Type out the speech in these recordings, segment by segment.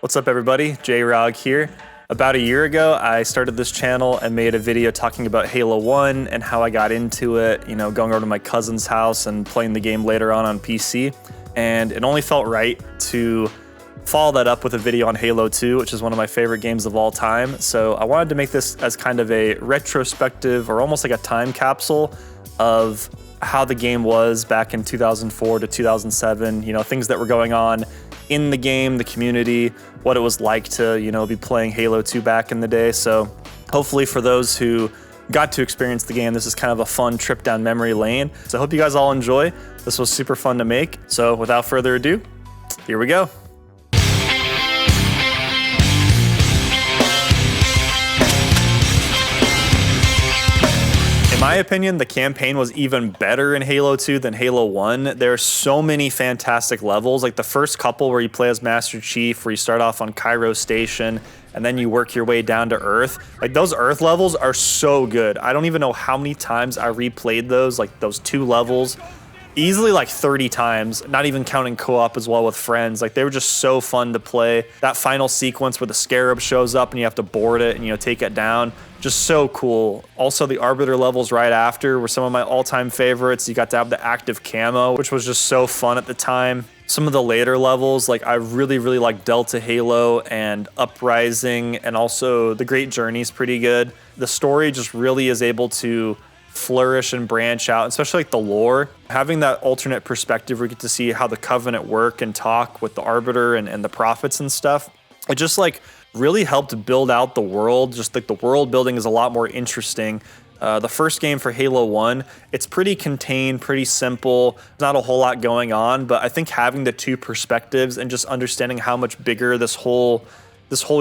What's up everybody, J-Rog here. About a year ago, I started this channel and made a video talking about Halo 1 and how I got into it, going over to my cousin's house and playing the game later on PC. And it only felt right to follow that up with a video on Halo 2, which is one of my favorite games of all time. So I wanted to make this as kind of a retrospective or almost like a time capsule of how the game was back in 2004 to 2007, things that were going on in the game, the community, what it was like to, be playing Halo 2 back in the day. So hopefully for those who got to experience the game, this is kind of a fun trip down memory lane. So I hope you guys all enjoy. This was super fun to make. So without further ado, here we go. In my opinion, the campaign was even better in Halo 2 than Halo 1. There are so many fantastic levels, like the first couple where you play as Master Chief, where you start off on Cairo Station, and then you work your way down to Earth. Like those Earth levels are so good. I don't even know how many times I replayed those, like those 2 levels. Easily like 30 times, not even counting co-op as well with friends. Like they were just so fun to play. That final sequence where the Scarab shows up and you have to board it and take it down, just so cool. Also the Arbiter levels right after were some of my all-time favorites. You got to have the active camo, which was just so fun at the time. Some of the later levels, like I really like Delta Halo and Uprising, and also the Great Journey is pretty good. The story just really is able to flourish and branch out, especially like the lore. Having that alternate perspective where you get to see how the Covenant work and talk with the Arbiter and the Prophets and stuff. It just like really helped build out the world. Just like the world building is a lot more interesting. The first game for Halo 1, it's pretty contained, pretty simple, not a whole lot going on, but I think having the 2 perspectives and just understanding how much bigger this whole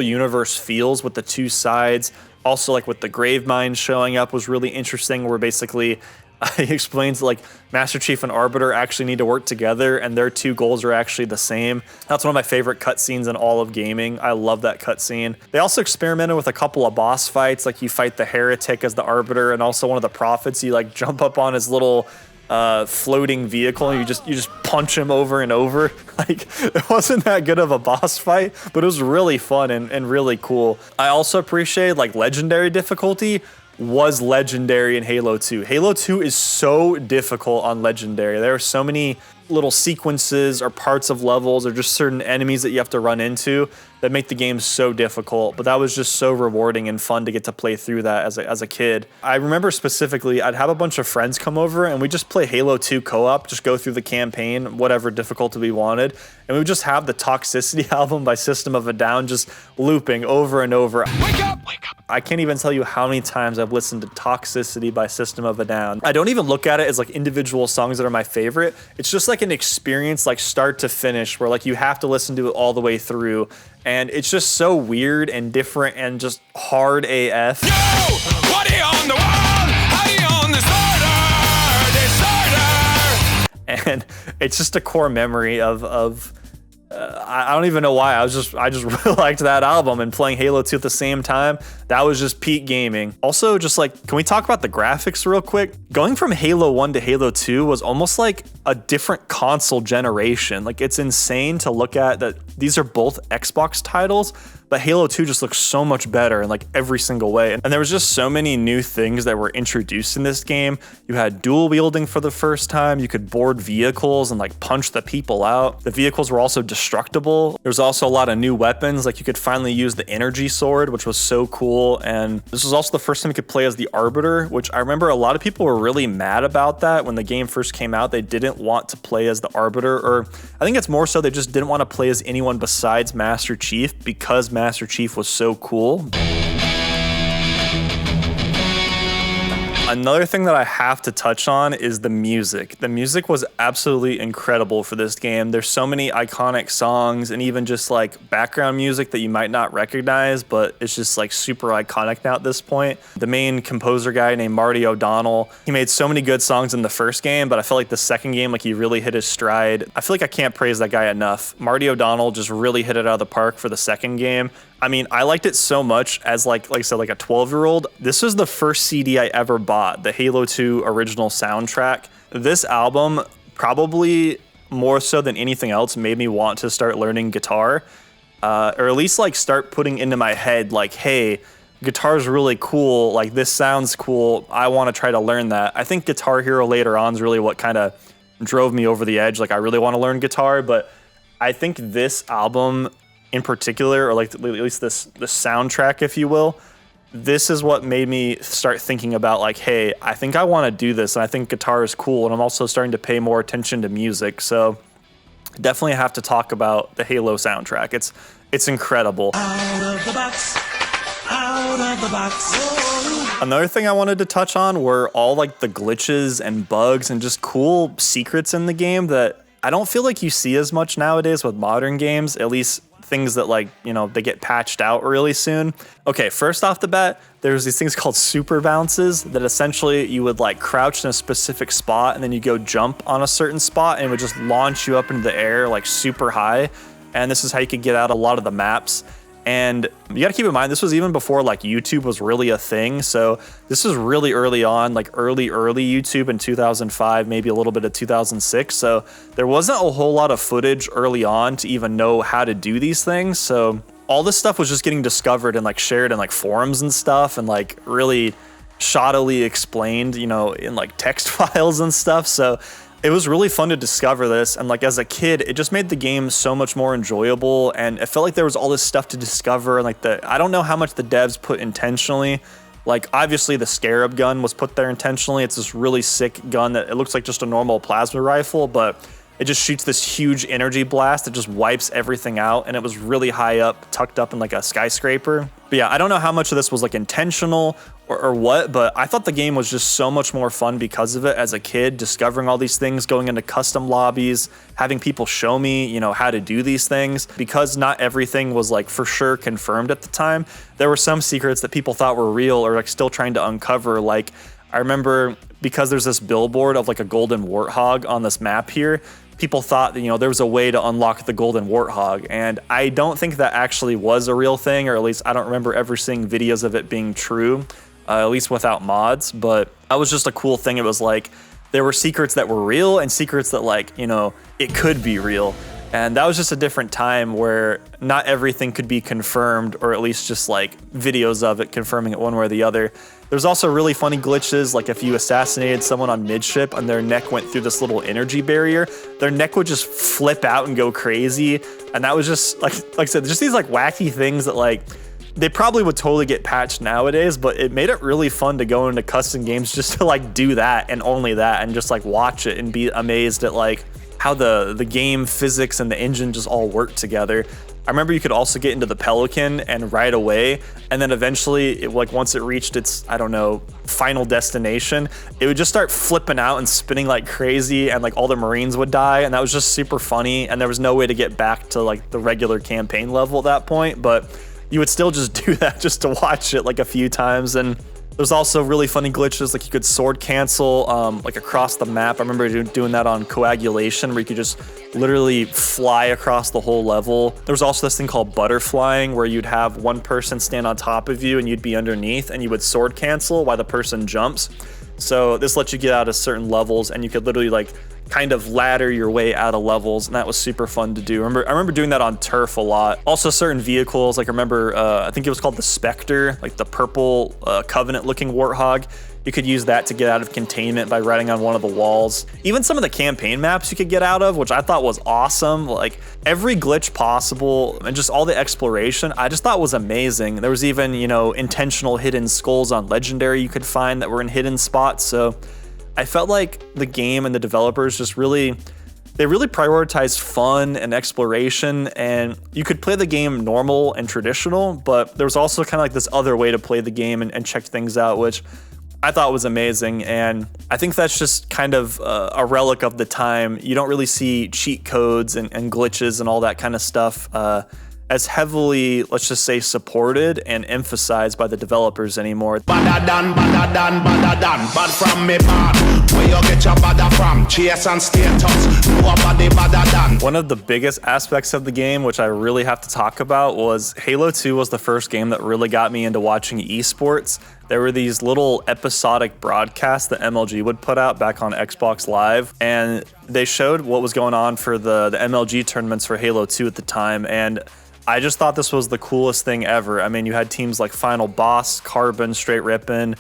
universe feels with the 2 sides. Also, like with the grave mines showing up was really interesting, where basically he explains like Master Chief and Arbiter actually need to work together and their 2 goals are actually the same. That's one of my favorite cutscenes in all of gaming. I love that cutscene. They also experimented with a couple of boss fights, like you fight the Heretic as the Arbiter and also one of the Prophets. You like jump up on his little floating vehicle and you just punch him over and over. Like it wasn't that good of a boss fight, but it was really fun and really cool. I also appreciate like legendary difficulty was legendary in Halo 2. Halo 2 is so difficult on legendary. There are so many little sequences or parts of levels or just certain enemies that you have to run into that make the game so difficult, but that was just so rewarding and fun to get to play through that as a kid. I remember specifically I'd have a bunch of friends come over and we just play Halo 2 co-op, just go through the campaign, whatever difficulty we wanted, and we would just have the Toxicity album by System of a Down just looping over and over. Wake up! Wake up! I can't even tell you how many times I've listened to Toxicity by System of a Down. I don't even look at it as like individual songs that are my favorite. It's just like an experience, like start to finish, where like you have to listen to it all the way through. And it's just so weird and different and just hard AF. Yo! What are you on the wall? How you on disorder? And it's just a core memory of I don't even know why. I just really liked that album, and playing Halo 2 at the same time, that was just peak gaming. Also, just like, can we talk about the graphics real quick? Going from Halo 1 to Halo 2 was almost like a different console generation. Like it's insane to look at that these are both Xbox titles, but Halo 2 just looks so much better in like every single way. And there was just so many new things that were introduced in this game. You had dual wielding for the first time. You could board vehicles and like punch the people out. The vehicles were also destructible. There was also a lot of new weapons. Like you could finally use the energy sword, which was so cool. And this was also the first time you could play as the Arbiter, which I remember a lot of people were really mad about that when the game first came out. They didn't want to play as the Arbiter, or I think it's more so they just didn't want to play as anyone besides Master Chief because Master Chief was so cool. Another thing that I have to touch on is the music. The music was absolutely incredible for this game. There's so many iconic songs and even just like background music that you might not recognize, but it's just like super iconic now at this point. The main composer guy named Marty O'Donnell, he made so many good songs in the first game, but I feel like the second game, like he really hit his stride. I feel like I can't praise that guy enough. Marty O'Donnell just really hit it out of the park for the second game. I mean, I liked it so much as like I said, like a 12-year-old. This was the first CD I ever bought, the Halo 2 original soundtrack. This album, probably more so than anything else, made me want to start learning guitar. or at least like start putting into my head like, hey, guitar's really cool, like this sounds cool, I want to try to learn that. I think Guitar Hero later on is really what kind of drove me over the edge. Like I really want to learn guitar, but I think this album in particular, or like at least the soundtrack, if you will, this is what made me start thinking about like, hey, I think I want to do this, and I think guitar is cool, and I'm also starting to pay more attention to music. So definitely have to talk about the Halo soundtrack. It's incredible. Out of the box. Out of the box. Another thing I wanted to touch on were all like the glitches and bugs and just cool secrets in the game that I don't feel like you see as much nowadays with modern games, at least things that like, you know, they get patched out really soon. Okay, first off the bat, there's these things called super bounces that essentially you would like crouch in a specific spot and then you go jump on a certain spot and it would just launch you up into the air like super high. And this is how you could get out a lot of the maps. And you gotta keep in mind, this was even before like YouTube was really a thing. So this was really early on, like early YouTube in 2005, maybe a little bit of 2006. So there wasn't a whole lot of footage early on to even know how to do these things. So all this stuff was just getting discovered and like shared in like forums and stuff and like really shoddily explained, you know, in like text files and stuff. So it was really fun to discover this, and like as a kid, it just made the game so much more enjoyable, and it felt like there was all this stuff to discover, and like I don't know how much the devs put intentionally. Like obviously the Scarab gun was put there intentionally. It's this really sick gun that it looks like just a normal plasma rifle, but it just shoots this huge energy blast that just wipes everything out, and it was really high up, tucked up in like a skyscraper. But yeah, I don't know how much of this was like intentional or what, but I thought the game was just so much more fun because of it as a kid, discovering all these things, going into custom lobbies, having people show me, you know, how to do these things. Because not everything was like for sure confirmed at the time, there were some secrets that people thought were real or like still trying to uncover. Like I remember, because there's this billboard of like a golden warthog on this map here, people thought that, you know, there was a way to unlock the golden warthog, and I don't think that actually was a real thing, or at least I don't remember ever seeing videos of it being true, at least without mods. But that was just a cool thing. It was like there were secrets that were real and secrets that like, you know, it could be real. And that was just a different time where not everything could be confirmed, or at least just like videos of it confirming it one way or the other. There's also really funny glitches, like if you assassinated someone on midship and their neck went through this little energy barrier, their neck would just flip out and go crazy. And that was just like I said, just these like wacky things that like they probably would totally get patched nowadays, but it made it really fun to go into custom games just to like do that and only that, and just like watch it and be amazed at like how the game physics and the engine just all work together. I remember you could also get into the Pelican and ride away, and then eventually, like once it reached its, I don't know, final destination, it would just start flipping out and spinning like crazy, and like all the Marines would die, and that was just super funny, and there was no way to get back to like the regular campaign level at that point, but you would still just do that just to watch it like a few times. And there's also really funny glitches, like you could sword cancel like across the map. I remember doing that on Coagulation, where you could just literally fly across the whole level. There was also this thing called butterflying, where you'd have one person stand on top of you and you'd be underneath, and you would sword cancel while the person jumps. So this lets you get out of certain levels, and you could literally like kind of ladder your way out of levels, and that was super fun to do. I remember doing that on turf a lot. Also certain vehicles, like I remember I think it was called the Spectre, like the purple Covenant looking warthog. You could use that to get out of containment by riding on one of the walls. Even some of the campaign maps you could get out of, which I thought was awesome. Like every glitch possible and just all the exploration, I just thought was amazing. There was even, you know, intentional hidden skulls on Legendary you could find that were in hidden spots. So I felt like the game and the developers just really prioritized fun and exploration, and you could play the game normal and traditional, but there was also kind of like this other way to play the game and check things out, which I thought was amazing. And I think that's just kind of a relic of the time. You don't really see cheat codes and glitches and all that kind of stuff as heavily, let's just say, supported and emphasized by the developers anymore. Bad from me bad. Where you get your bad from? Chase and status. Nobody badder than. One of the biggest aspects of the game, which I really have to talk about, was Halo 2 was the first game that really got me into watching esports. There were these little episodic broadcasts that MLG would put out back on Xbox Live, and they showed what was going on for the MLG tournaments for Halo 2 at the time. And I just thought this was the coolest thing ever. I mean, you had teams like Final Boss, Carbon, Straight Rippin',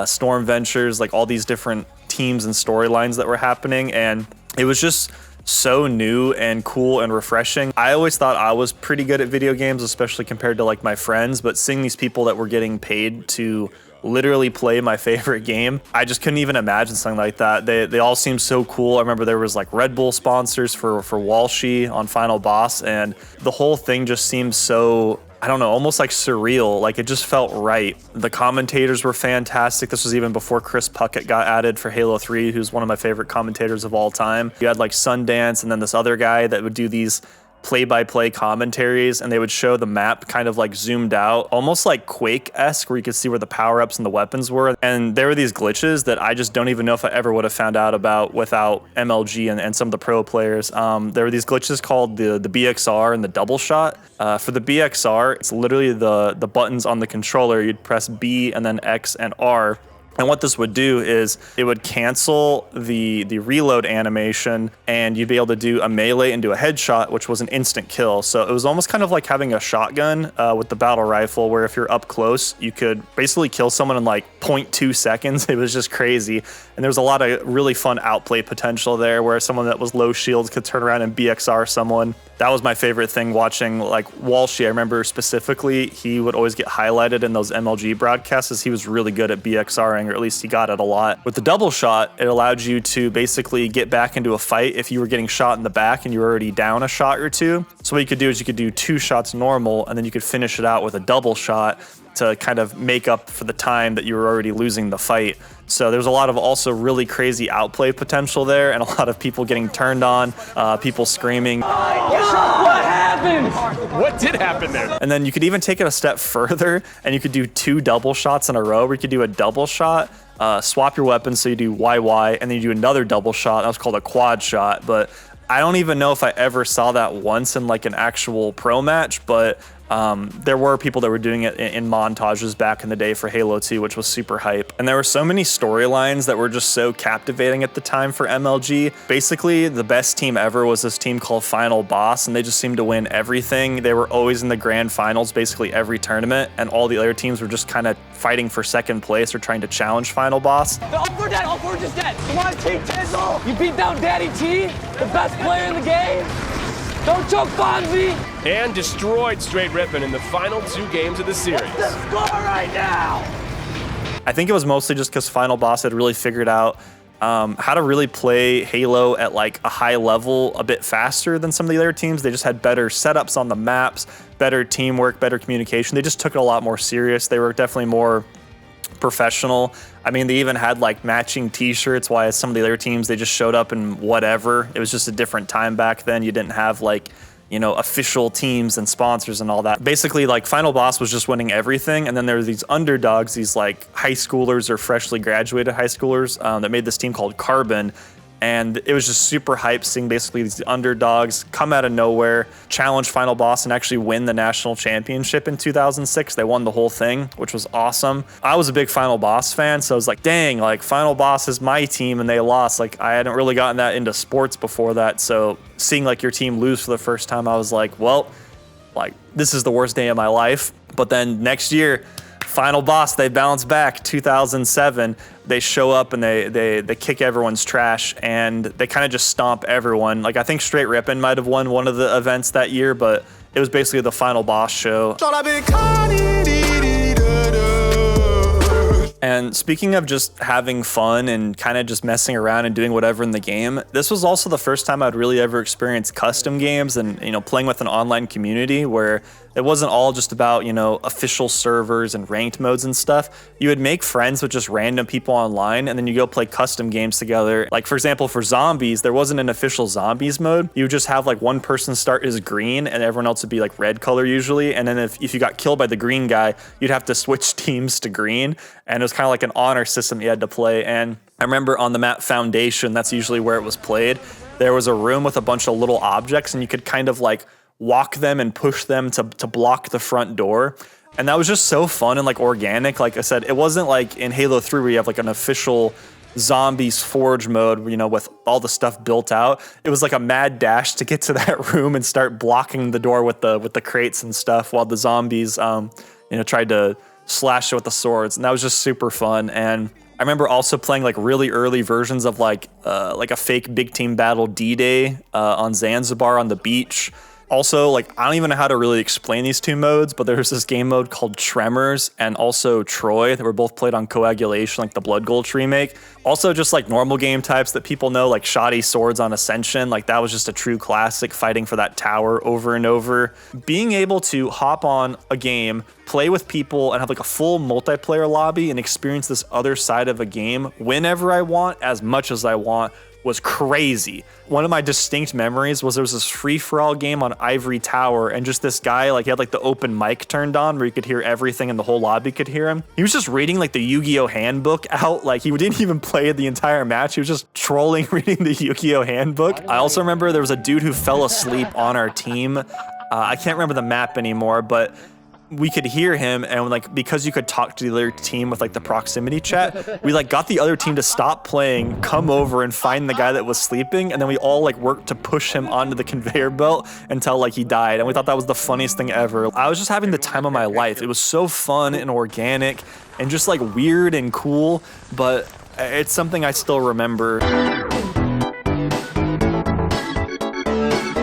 Storm Ventures, like all these different teams and storylines that were happening, and it was just so new and cool and refreshing. I always thought I was pretty good at video games, especially compared to like my friends, but seeing these people that were getting paid to literally play my favorite game, I just couldn't even imagine something like that. They all seemed so cool. I remember there was like Red Bull sponsors for Walshy on Final Boss, and the whole thing just seemed so, I don't know, almost like surreal. Like it just felt right. The commentators were fantastic. This was even before Chris Puckett got added for Halo 3, who's one of my favorite commentators of all time. You had like Sundance and then this other guy that would do these play-by-play commentaries, and they would show the map kind of like zoomed out, almost like Quake-esque, where you could see where the power-ups and the weapons were. And there were these glitches that I just don't even know if I ever would have found out about without MLG and some of the pro players. There were these glitches called the BXR and the double shot. For the BXR, it's literally the buttons on the controller. You'd press B and then X and R. And what this would do is it would cancel the reload animation, and you'd be able to do a melee and do a headshot, which was an instant kill. So it was almost kind of like having a shotgun with the battle rifle, where if you're up close, you could basically kill someone in like 0.2 seconds. It was just crazy. And there was a lot of really fun outplay potential there, where someone that was low shields could turn around and BXR someone. That was my favorite thing watching like Walshy. I remember specifically he would always get highlighted in those MLG broadcasts as he was really good at BXRing, or at least he got it a lot. With the double shot, it allowed you to basically get back into a fight if you were getting shot in the back and you were already down a shot or two. So what you could do is you could do 2 shots normal, and then you could finish it out with a double shot to kind of make up for the time that you were already losing the fight. So there's a lot of also really crazy outplay potential there, and a lot of people getting turned on, people screaming. What happened? What did happen there? And then you could even take it a step further, and you could do 2 double shots in a row, where you could do a double shot, swap your weapons, so you do YY, and then you do another double shot. That was called a quad shot, but I don't even know if I ever saw that once in like an actual pro match, but there were people that were doing it in montages back in the day for Halo 2, which was super hype. And there were so many storylines that were just so captivating at the time for MLG. Basically, the best team ever was this team called Final Boss, and they just seemed to win everything. They were always in the grand finals, basically every tournament, and all the other teams were just kind of fighting for second place or trying to challenge Final Boss. The upward dead, upward is dead. Come on, Team Tizzle. You beat down Daddy T, the best player in the game. Don't choke Bungie! And destroyed Straight Rippin' in the final 2 games of the series. What's the score right now? I think it was mostly just because Final Boss had really figured out how to really play Halo at like a high level a bit faster than some of the other teams. They just had better setups on the maps, better teamwork, better communication. They just took it a lot more serious. They were definitely more professional. I mean, they even had like matching t-shirts, while some of the other teams, they just showed up in whatever. It was just a different time back then. You didn't have like, you know, official teams and sponsors and all that. Basically, like Final Boss was just winning everything, and then there were these underdogs, these like high schoolers or freshly graduated high schoolers that made this team called Carbon. And it was just super hype seeing basically these underdogs come out of nowhere, challenge Final Boss, and actually win the national championship in 2006. They won the whole thing, which was awesome. I was a big Final Boss fan, so I was like, dang, like Final Boss is my team and they lost. Like I hadn't really gotten that into sports before that. So seeing like your team lose for the first time, I was like, well, like this is the worst day of my life. But then next year, Final Boss, they bounce back. 2007, they show up and they kick everyone's trash, and they kind of just stomp everyone. Like I think Straight Rippin' might have won one of the events that year, but it was basically the Final Boss show. And speaking of just having fun and kind of just messing around and doing whatever in the game, this was also the first time I'd really ever experienced custom games and, you know, playing with an online community where it wasn't all just about, you know, official servers and ranked modes and stuff. You would make friends with just random people online, and then you go play custom games together. Like, for example, for zombies, there wasn't an official zombies mode. You would just have like one person start as green and everyone else would be like red color usually. And then if you got killed by the green guy, you'd have to switch teams to green. And it was kind of like an honor system you had to play. And I remember on the map Foundation, that's usually where it was played, there was a room with a bunch of little objects, and you could kind of like walk them and push them to block the front door. And that was just so fun and like organic. Like I said, it wasn't like in Halo 3 where you have like an official zombies forge mode, you know, with all the stuff built out. It was like a mad dash to get to that room and start blocking the door with the crates and stuff while the zombies, you know, tried to slash it with the swords. And that was just super fun. And I remember also playing like really early versions of like a fake big team battle D-Day on Zanzibar on the beach. Also, like, I don't even know how to really explain these two modes, but there's this game mode called Tremors and also Troy that were both played on Coagulation, like the Blood Gulch remake. Also, just like normal game types that people know, like Shoddy Swords on Ascension. Like, that was just a true classic, fighting for that tower over and over. Being able to hop on a game, play with people, and have like a full multiplayer lobby and experience this other side of a game whenever I want, as much as I want, was crazy. One of my distinct memories was there was this free-for-all game on Ivory Tower, and just this guy, like, he had like the open mic turned on where you could hear everything and the whole lobby could hear him. He was just reading like the Yu-Gi-Oh handbook out. Like, he didn't even play the entire match. He was just trolling reading the Yu-Gi-Oh handbook. I also remember there was a dude who fell asleep on our team. I can't remember the map anymore, but we could hear him, and like, because you could talk to the other team with like the proximity chat, we like got the other team to stop playing, come over and find the guy that was sleeping, and then we all like worked to push him onto the conveyor belt until like he died. And we thought that was the funniest thing ever. I was just having the time of my life. It was so fun and organic and just like weird and cool, but it's something I still remember.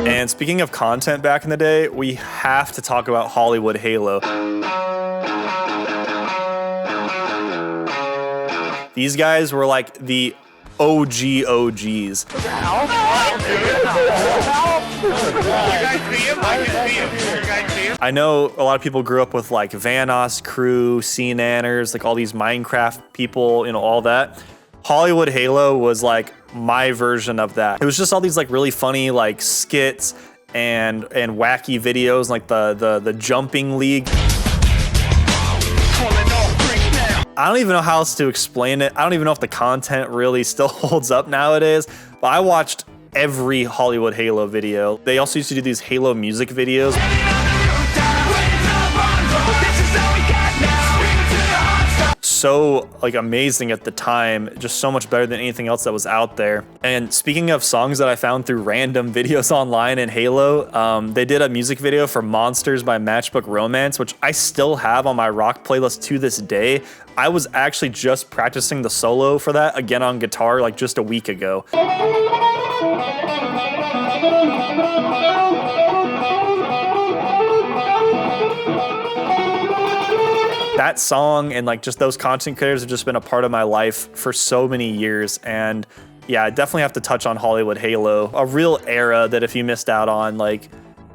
And speaking of content back in the day, we have to talk about Hollywood Halo. These guys were like the OG OGs. I know a lot of people grew up with like Vanoss Crew, Sea-Nanners, like all these Minecraft people, you know, all that. Hollywood Halo was like my version of that. It was just all these like really funny like skits and wacky videos, like the jumping league. I don't even know how else to explain it. I don't even know if the content really still holds up nowadays, but I watched every Hollywood Halo video. They also used to do these Halo music videos. So like amazing at the time, just so much better than anything else that was out there. And speaking of songs that I found through random videos online in Halo, they did a music video for Monsters by Matchbook Romance, which I still have on my rock playlist to this day. I was actually just practicing the solo for that again on guitar like just a week ago. That song and like just those content creators have just been a part of my life for so many years. And yeah, I definitely have to touch on Hollywood Halo, a real era that if you missed out on, like,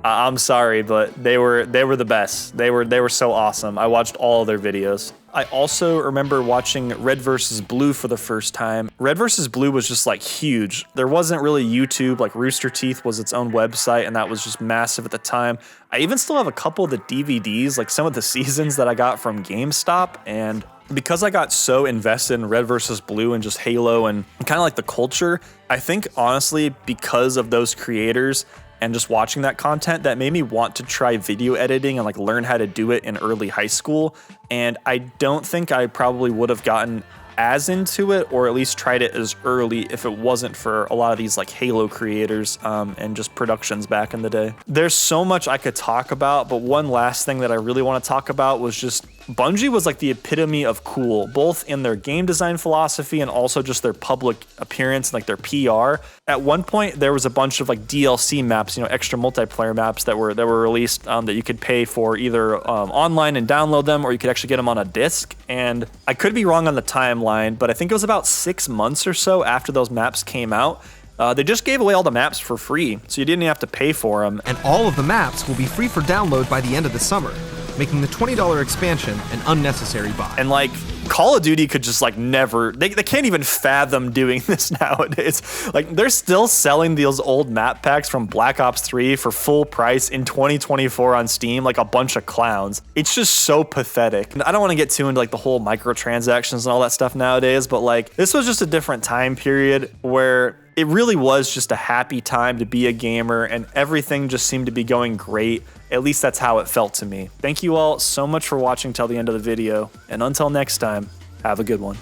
I'm sorry, but they were the best. They were so awesome. I watched all of their videos. I also remember watching Red vs. Blue for the first time. Red vs. Blue was just like huge. There wasn't really YouTube, like Rooster Teeth was its own website, and that was just massive at the time. I even still have a couple of the DVDs, like some of the seasons that I got from GameStop, and because I got so invested in Red vs. Blue and just Halo and kind of like the culture, I think honestly because of those creators and just watching that content, that made me want to try video editing and like learn how to do it in early high school. And I don't think I probably would have gotten as into it, or at least tried it as early, if it wasn't for a lot of these like Halo creators and just productions back in the day. There's so much I could talk about, but one last thing that I really want to talk about was just Bungie was like the epitome of cool, both in their game design philosophy and also just their public appearance, like their PR. At one point, there was a bunch of like DLC maps, you know, extra multiplayer maps that were released that you could pay for either online and download them, or you could actually get them on a disc. And I could be wrong on the timeline, but I think it was about 6 months or so after those maps came out. They just gave away all the maps for free, so you didn't even have to pay for them. And all of the maps will be free for download by the end of the summer, making the $20 expansion an unnecessary buy. And like, Call of Duty could just like never, they can't even fathom doing this nowadays. Like, they're still selling those old map packs from Black Ops 3 for full price in 2024 on Steam, like a bunch of clowns. It's just so pathetic. And I don't want to get too into like the whole microtransactions and all that stuff nowadays, but like, this was just a different time period where it really was just a happy time to be a gamer, and everything just seemed to be going great. At least that's how it felt to me. Thank you all so much for watching till the end of the video, and until next time, have a good one.